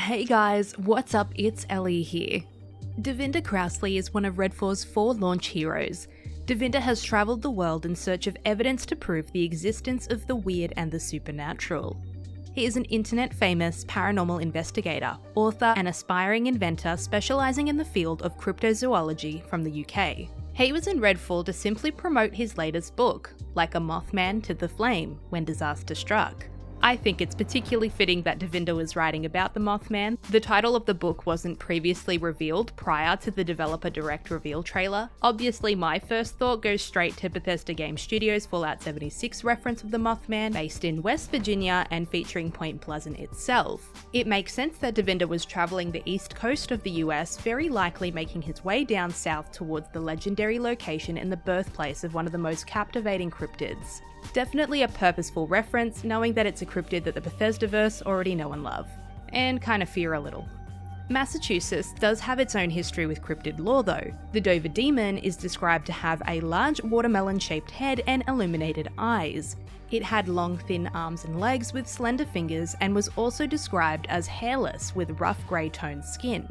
Hey guys, what's up? It's Ellie here. Devinder Crowsley is one of Redfall's 4 launch heroes. Devinder has travelled the world in search of evidence to prove the existence of the weird and the supernatural. He is an internet-famous paranormal investigator, author and aspiring inventor specialising in the field of cryptozoology from the UK. He was in Redfall to simply promote his latest book, Like a Mothman to the Flame When Disaster Struck. I think it's particularly fitting that Devinder was writing about the Mothman. The title of the book wasn't previously revealed prior to the developer direct reveal trailer. Obviously, my first thought goes straight to Bethesda Game Studios' Fallout 76 reference of the Mothman, based in West Virginia and featuring Point Pleasant itself. It makes sense that Devinder was travelling the east coast of the US, very likely making his way down south towards the legendary location and the birthplace of one of the most captivating cryptids. Definitely a purposeful reference, knowing that it's a cryptid that the Bethesdaverse already know and love, and kind of fear a little. Massachusetts does have its own history with cryptid lore though. The Dover Demon is described to have a large watermelon-shaped head and illuminated eyes. It had long thin arms and legs with slender fingers and was also described as hairless with rough grey toned skin.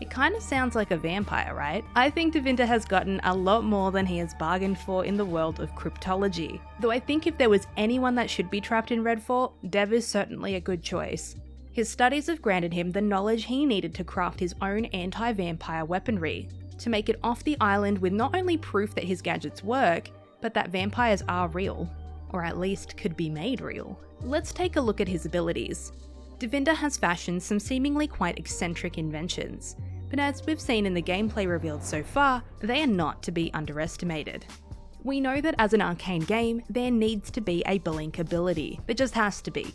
It kind of sounds like a vampire, right? I think Devinder has gotten a lot more than he has bargained for in the world of cryptology. Though I think if there was anyone that should be trapped in Redfall, Dev is certainly a good choice. His studies have granted him the knowledge he needed to craft his own anti-vampire weaponry, to make it off the island with not only proof that his gadgets work, but that vampires are real, or at least could be made real. Let's take a look at his abilities. Devinder has fashioned some seemingly quite eccentric inventions, but as we've seen in the gameplay revealed so far, they are not to be underestimated. We know that as an arcane game, there needs to be a blink ability. There just has to be.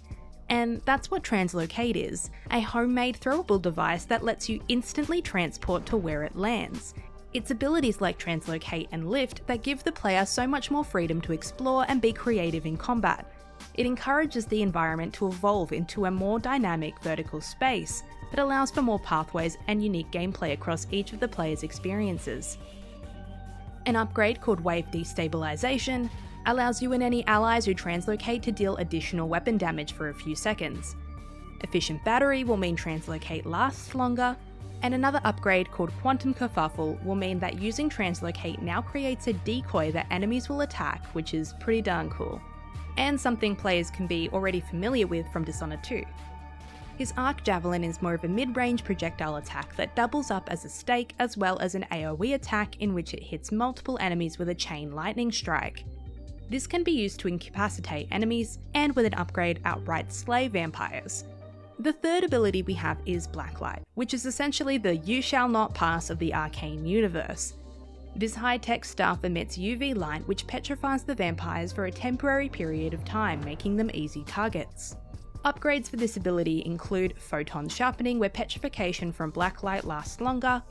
And that's what Translocate is, a homemade throwable device that lets you instantly transport to where it lands. It's abilities like Translocate and Lift that give the player so much more freedom to explore and be creative in combat. It encourages the environment to evolve into a more dynamic vertical space that allows for more pathways and unique gameplay across each of the player's experiences. An upgrade called Wave Destabilization allows you and any allies who translocate to deal additional weapon damage for a few seconds. Efficient Battery will mean Translocate lasts longer, and another upgrade called Quantum Kerfuffle will mean that using Translocate now creates a decoy that enemies will attack, which is pretty darn cool, and something players can be already familiar with from Dishonored 2. His Arc Javelin is more of a mid-range projectile attack that doubles up as a stake as well as an AoE attack in which it hits multiple enemies with a chain lightning strike. This can be used to incapacitate enemies and with an upgrade outright slay vampires. The third ability we have is Blacklight, which is essentially the you shall not pass of the arcane universe. This high-tech stuff emits UV light which petrifies the vampires for a temporary period of time, making them easy targets. Upgrades for this ability include Photon Sharpening, where petrification from Blacklight lasts longer,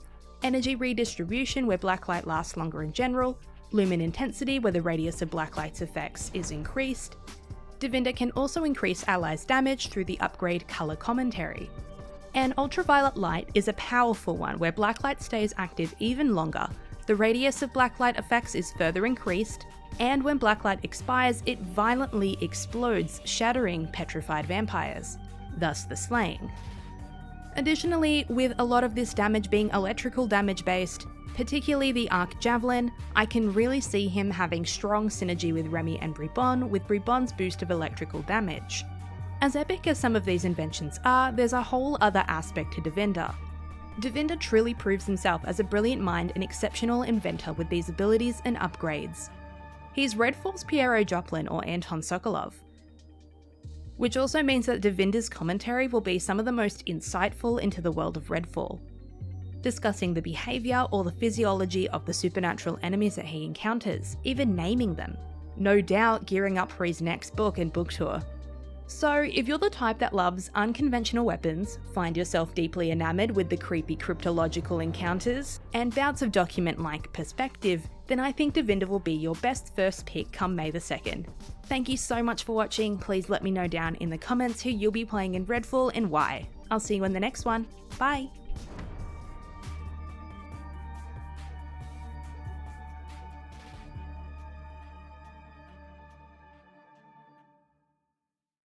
Energy Redistribution, where Blacklight lasts longer in general, Lumen Intensity, where the radius of Blacklight's effects is increased. Devinder can also increase allies' damage through the upgrade Color Commentary. And Ultraviolet Light is a powerful one, where Blacklight stays active even longer. The radius of Blacklight effects is further increased, and when Blacklight expires, it violently explodes, shattering petrified vampires, thus the slaying. Additionally, with a lot of this damage being electrical damage based, particularly the Arc Javelin, I can really see him having strong synergy with Remi and Bribon, with Bribon's boost of electrical damage. As epic as some of these inventions are, there's a whole other aspect to Devinder. Devinder truly proves himself as a brilliant mind and exceptional inventor with these abilities and upgrades. He's Redfall's Piero Joplin or Anton Sokolov, which also means that Devinder's commentary will be some of the most insightful into the world of Redfall, discussing the behaviour or the physiology of the supernatural enemies that he encounters, even naming them. No doubt gearing up for his next book and book tour. So if you're the type that loves unconventional weapons, find yourself deeply enamoured with the creepy cryptological encounters, and bouts of document-like perspective, then I think Devinder will be your best first pick come May the 2nd. Thank you so much for watching. Please let me know down in the comments who you'll be playing in Redfall and why. I'll see you in the next one. Bye!